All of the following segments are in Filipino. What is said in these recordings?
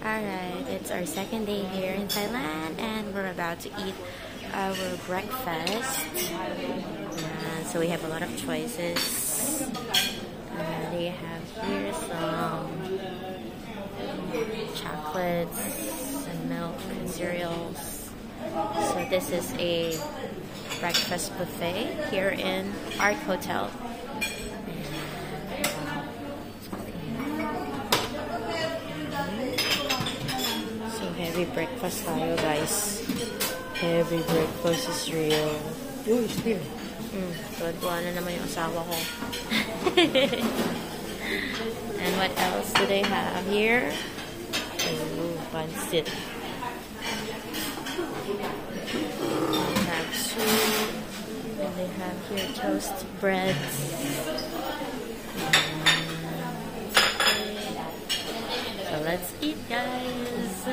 Alright, it's our second day here in Thailand and we're about to eat our breakfast. So we have a lot of choices. They have here some chocolates and milk and cereals. So this is a breakfast buffet here in Ark Hotel. Heavy breakfast tayo, guys. Heavy breakfast is real. Oh, it's real. Tuwa na naman yung asawa ko. And what else do they have here? Oh, pancit. They have soup. And they have here toast breads. So let's eat, guys.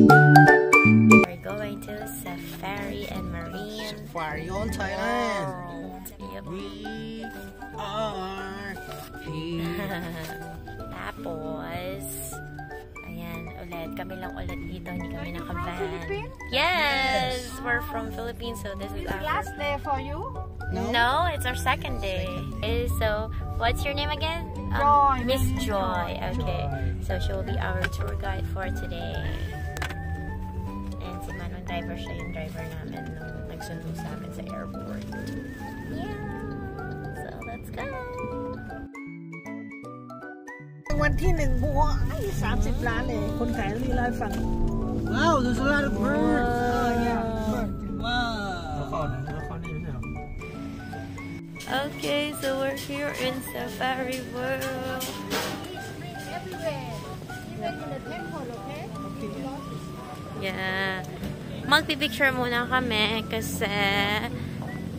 We're going to Safari and Marine Safari on Thailand. Yep. We are here. Tapos, ayan, ulit. Kami lang ulit dito. Hindi kami naka-van. Yes! We're from Philippines, so this is our last day for you? No, it's our second day. So, what's your name again? Joy. Miss Joy. Okay. So, she will be our tour guide for today. And si Manon driver, siya yung driver namin nung nagsundo sa amin sa airport. Yeah! So, let's go! วันที่1บัว30 ล้านเลยคนขายรีไลฟ์ฟัง Wow, there's a lot of birds. yeah. Wow. Okay, so we're here in Safari World. everywhere even in the temple, okay? Yeah. Magpipicture muna kami kasi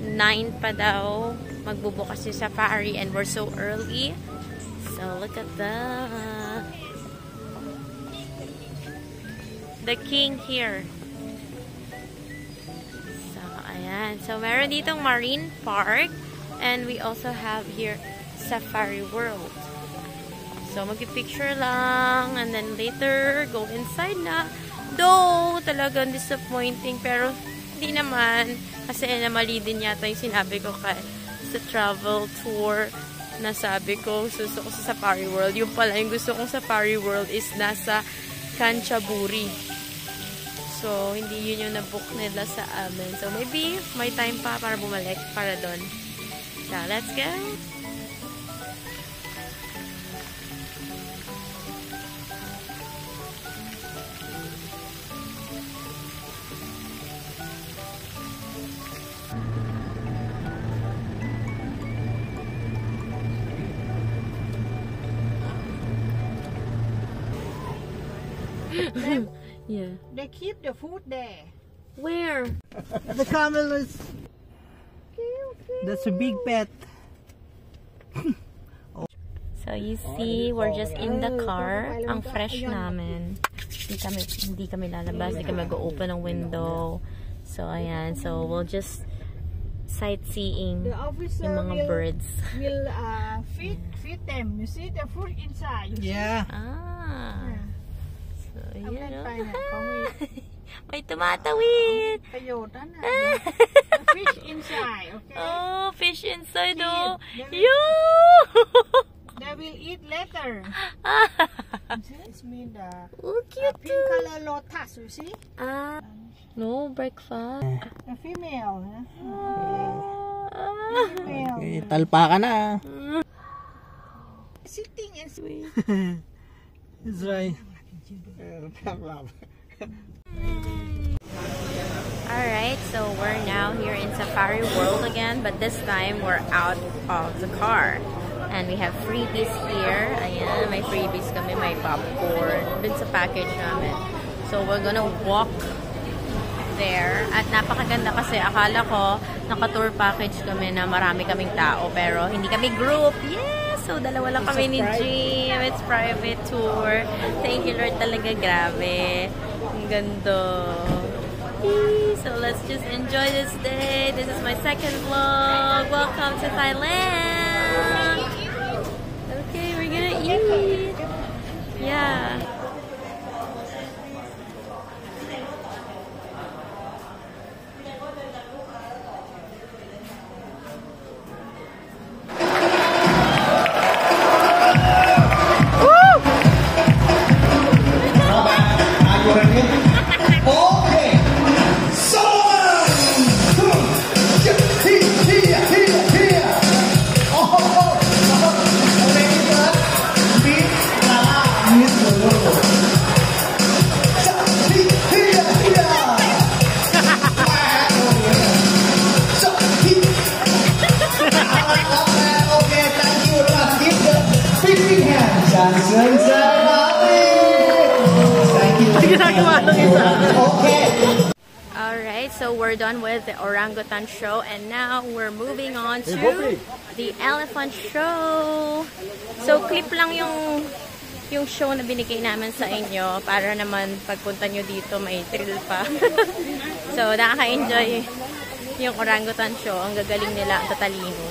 9 pa daw magbubukas yung Safari and we're so early. So look at the king here. So ayan. So meron ditong Marine Park and we also have here Safari World. So magpipicture lang and then later go inside na. Though talagang disappointing pero hindi naman kasi namali din yata yung sinabi ko sa travel tour na sabi ko gusto ko sa Safari World. Yung pala yung gusto kong Safari World is nasa Kanchanaburi. So hindi yun yung nabook nila sa amin. So maybe may time pa para bumalik para doon. So let's go! Yeah. They keep the food there. Where? The camel is... That's a big pet. So you see, we're just in the car. Ang fresh namin. Hindi kami lalabas. Hindi kami mag-open ng window. So ayan. So we'll just sightseeing The officer yung mga birds. will feed them. You see the food inside. You Yeah. Ah. So see? yun. Ang Oh. naของมี May tumatawid. ประโยชน์นั่นน่ะ The fish inside, okay? Oh, fish inside. Oh. Feed. Yo! They will eat later. It's mean the Oh, cute pink too. color lotus, you see? Ah. No, breakfast. The female. Female. Okay, talpa ka na. Sitting and That's right. Alright, so we're now here in Safari World again, but this time we're out of the car. And we have freebies here. Ayan, may freebies kami, may popcorn dun sa package namin. So we're gonna walk there. At napakaganda kasi akala ko naka-tour package kami na marami kaming tao pero hindi kami group. Yes! So dalawa lang kami ni Jim. It's private tour. Thank you Lord talaga, grabe. Ang ganda. So let's just enjoy this day. This is my second vlog. Welcome to Thailand. Okay, we're gonna eat. cute. Yeah. Alright, so we're done with the orangutan show and now we're moving on to the elephant show. So clip lang yung show na binigay namin sa inyo para naman pagpunta nyo dito may thrill pa. So nakaka-enjoy yung orangutan show. Ang gagaling nila, ang tatalino.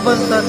Buntot.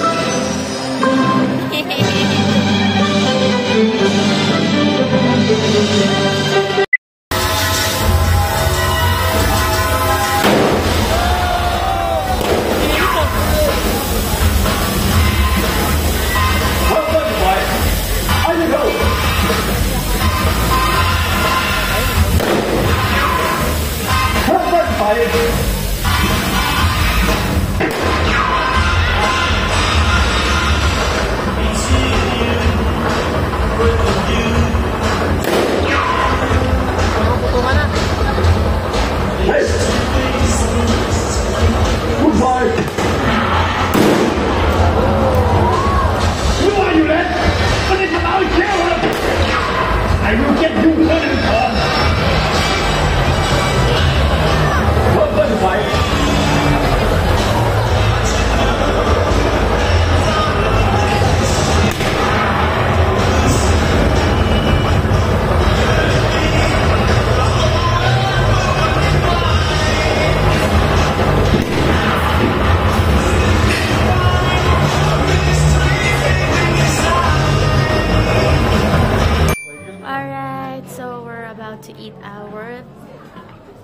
To eat our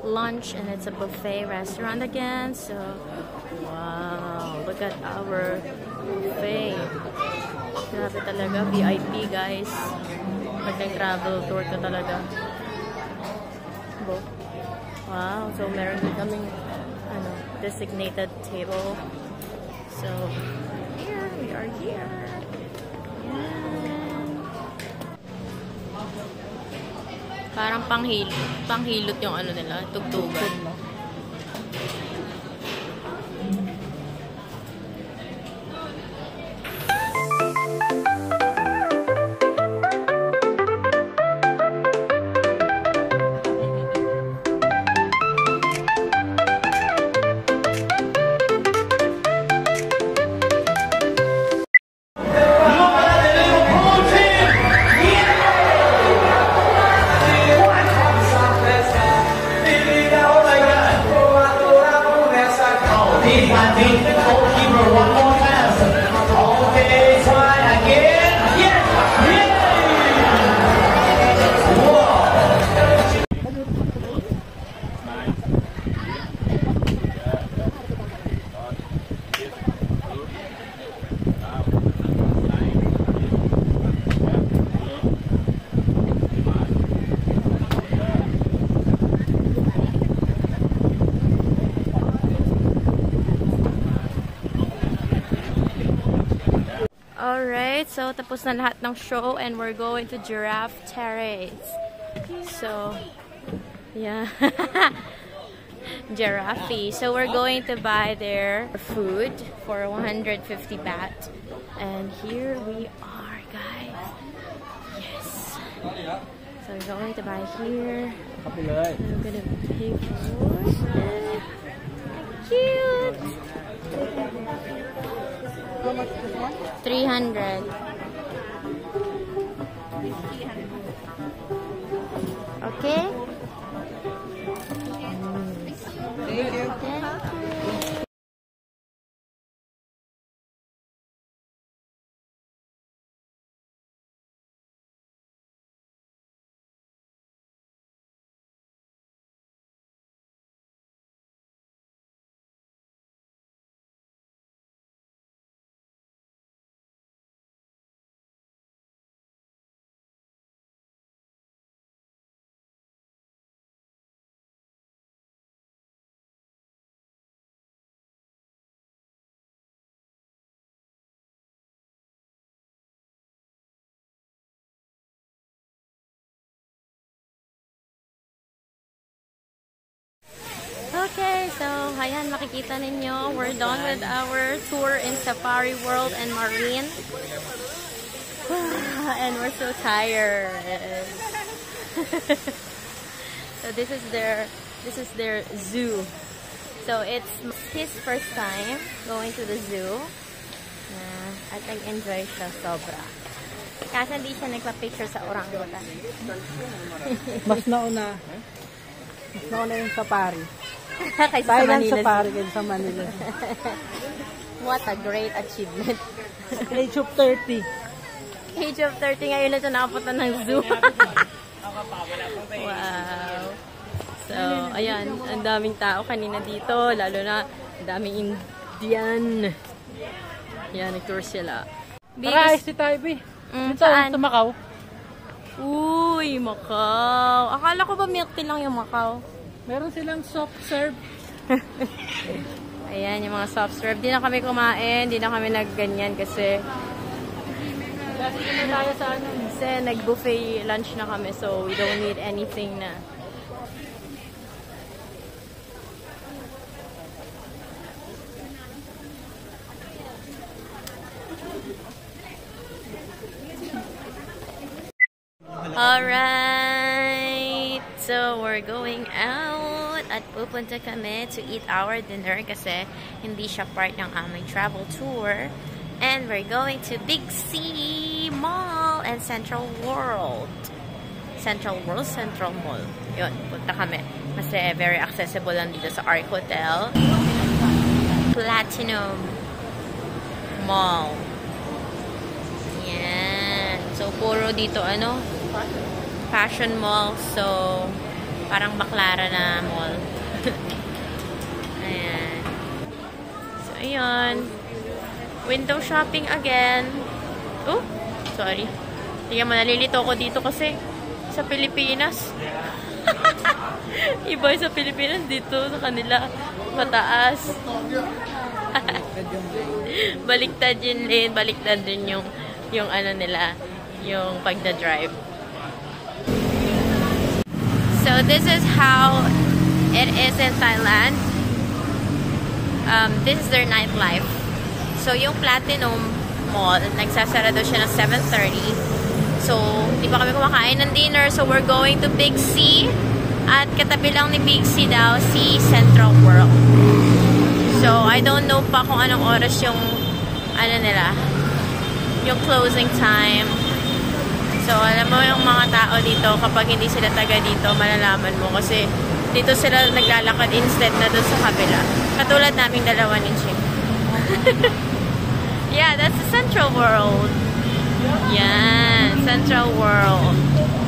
lunch and it's a buffet restaurant again, so wow, look at our buffet. Grabe talaga, VIP guys. Pag nag-travel tour ka talaga. Wow, so meron din kaming designated table. So here we are here. Parang panghilot yung ano nila, tugtugan. Alright, so tapos na lahat ng show and we're going to Giraffe Terrace. So, yeah. Giraffe. So we're going to buy their food for 150 baht. And here we are, guys. Yes. So we're going to buy here. I'm gonna pay for it. Cute! 300. Okay? Thank you. Okay, so ayan, makikita ninyo, we're done with our tour in Safari World and Marine. And we're so tired. So this is their zoo. So it's his first time going to the zoo. At nag-enjoy siya sobra. Kasi hindi siya nagpa-picture sa orangutan. Mas nauna yung safari. Kaysa sa Thailand Manila safari kaysa sa Manila. What a great achievement. Age of 30. Age of 30 ngayon na siya nakapunta ng zoo. Wow. So, ayan. Ang daming tao kanina dito. Lalo na, ang daming Indian. Ayan, nag-tour sila. Tara, si Taibi. Saan? Sa Macau. Uy, Macau. Akala ko ba milk tea lang yung Macau? Meron silang soft serve. Ayan, yung mga soft serve. Di na kami kumain. Di na kami nagganyan kasi kasi nag-buffet lunch na kami, so we don't need anything na. Alright, so we're going out at pupunta kami to eat our dinner kasi hindi siya part ng aming travel tour. And we're going to Big C Mall and Central World. Central Mall. Yun, punta kami. Kasi very accessible lang dito sa Ark Hotel. Platinum Mall. Yan. So, puro dito, fashion mall. So, parang Baclara na mall. Ayan. So, ayun. Window shopping again. Oh, sorry. Tingnan mo, nalilito ko dito kasi sa Pilipinas. Iba sa Pilipinas dito sa kanila. Mataas. Baliktad yun din. Baliktad din yung ano nila. Yung pagda-drive. So, this is how it is in Thailand. This is their nightlife. So, yung Platinum Mall, nagsasara daw siya ng 7:30. So, di pa kami kumakain ng dinner. So, we're going to Big C. At katabi lang ni Big C daw, si Central World. So, I don't know pa kung anong oras yung, nila, yung closing time. So, alam mo yung mga tao dito, kapag hindi sila taga dito, malalaman mo. Kasi, dito sila naglalakad instead na doon sa kabila. Katulad naming dalawa ni Ching. Yeah, that's the Central World. Yeah, Central World.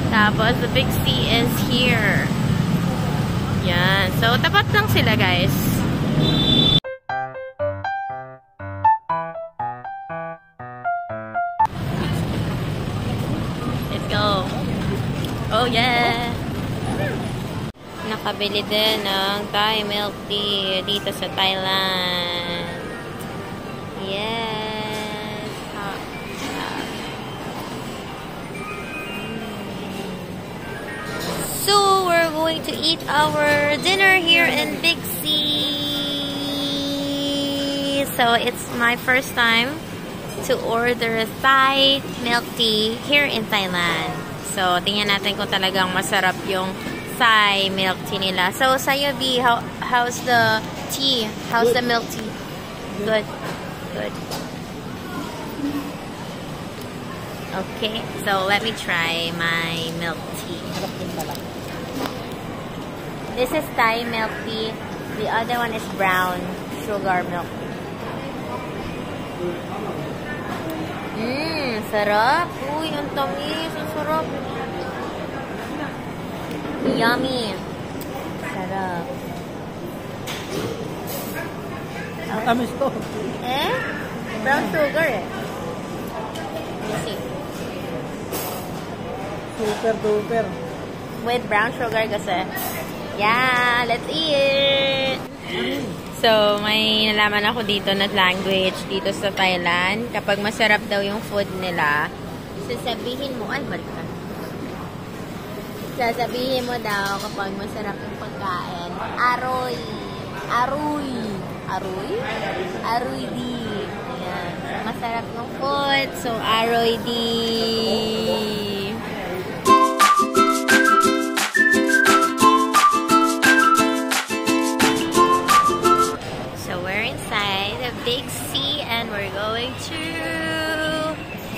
Tapos, the Big C is here. Yeah, so tapat lang sila, guys. Let's go. Oh, yeah. Nakabili din ng Thai milk tea dito sa Thailand. Yes. going to eat our dinner here in Big C. So it's my first time to order Thai milk tea here in Thailand. So tingnan natin kung talagang masarap yung Thai milk tea nila. So sa'yo, B, how's the tea? How's the milk tea? Good. Good. Okay, so let me try my milk tea. This is Thai milk tea. The other one is brown sugar milk tea. Sarap. Uy, ang tamis. Ang sarap. Yummy. Sarap. Ang tamis to. Eh? Brown sugar eh. Let me see. Super duper. With brown sugar kasi. Yeah, let's eat! So, may nalaman ako dito na language dito sa Thailand. Kapag masarap daw yung food nila, sasabihin mo, ay, balik ka. Sasabihin mo daw kapag masarap yung pagkain, aroy. Aroy. Aroy? Aroy di. Ayan. Masarap yung food. So, aroy di. Big C, and we're going to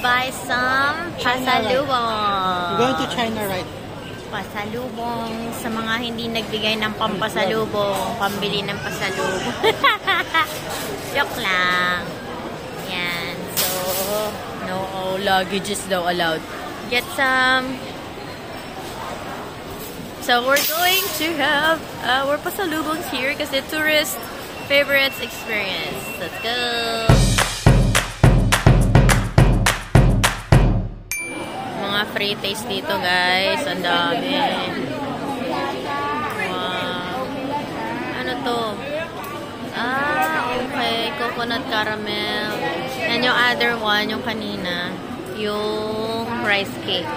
buy some pasalubong. You're going to China, right? Pasalubong sa mga hindi nagbigay ng pampasalubong, pambili ng pasalubong. Joke lang. Yan. So, no luggages daw allowed. Get some. So, we're going to have our pasalubongs here kasi tourist favorites experience. Let's go! Mga free taste dito, guys. Ang dami. Wow. Ano to? Ah, okay. Coconut caramel. And yung other one, yung kanina, yung rice cake.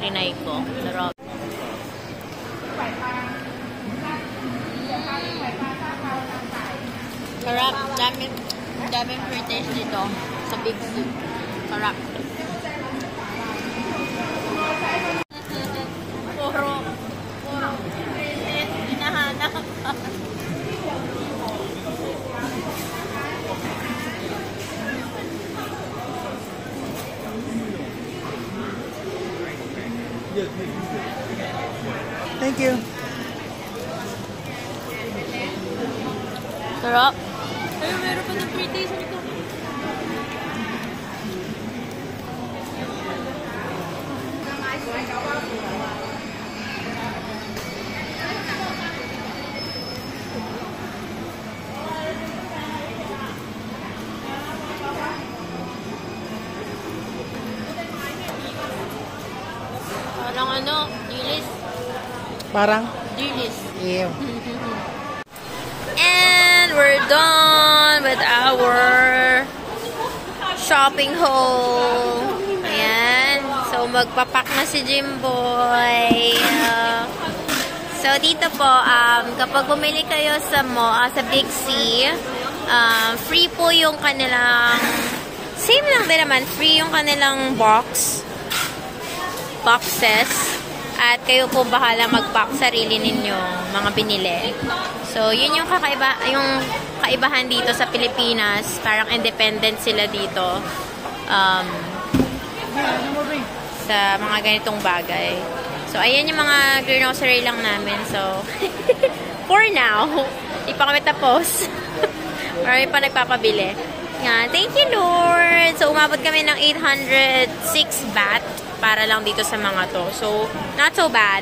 Trinay ko. Sarap. Sarap. Daming free taste dito sa Big C. Sarap. Puro hinahanap. Thank you. Sarap. Ay, meron pa ng free taste nito. Parang ano, dilis. Parang? Dilis. Ew. And we're done with our shopping haul. Ayan. So, magpapak na si Jimboy. So, dito po, kapag bumili kayo sa sa Big C, free po yung kanilang, same lang din naman, free yung kanilang boxes. At kayo po bahala mag-pack sarili ninyong mga binili. So, yun yung kaibahan dito sa Pilipinas. Parang independent sila dito. Sa mga ganitong bagay. So, ayan yung mga grocery lang namin. So, for now, di pa kami tapos. Marami pa nagpapabili. Yan. Thank you, Lord! So, umabot kami ng 806 baht para lang dito sa mga to. So, not so bad.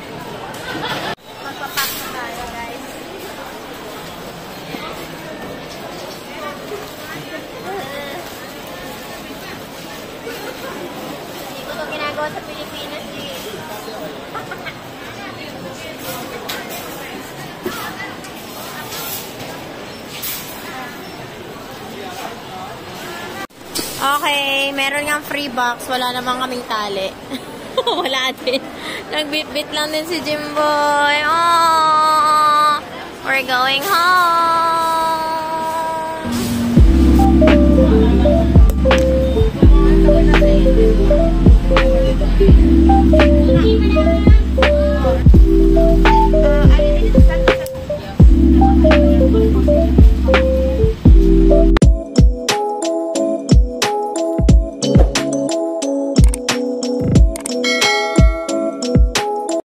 Magpapak na tayo, guys. Hindi ko ito ginagawa sa Pilipinas eh. Okay, meron nga free box. Wala namang kaming tali. Wala din. Nagbit-bit lang din si Jimboy. Oh, we're going home.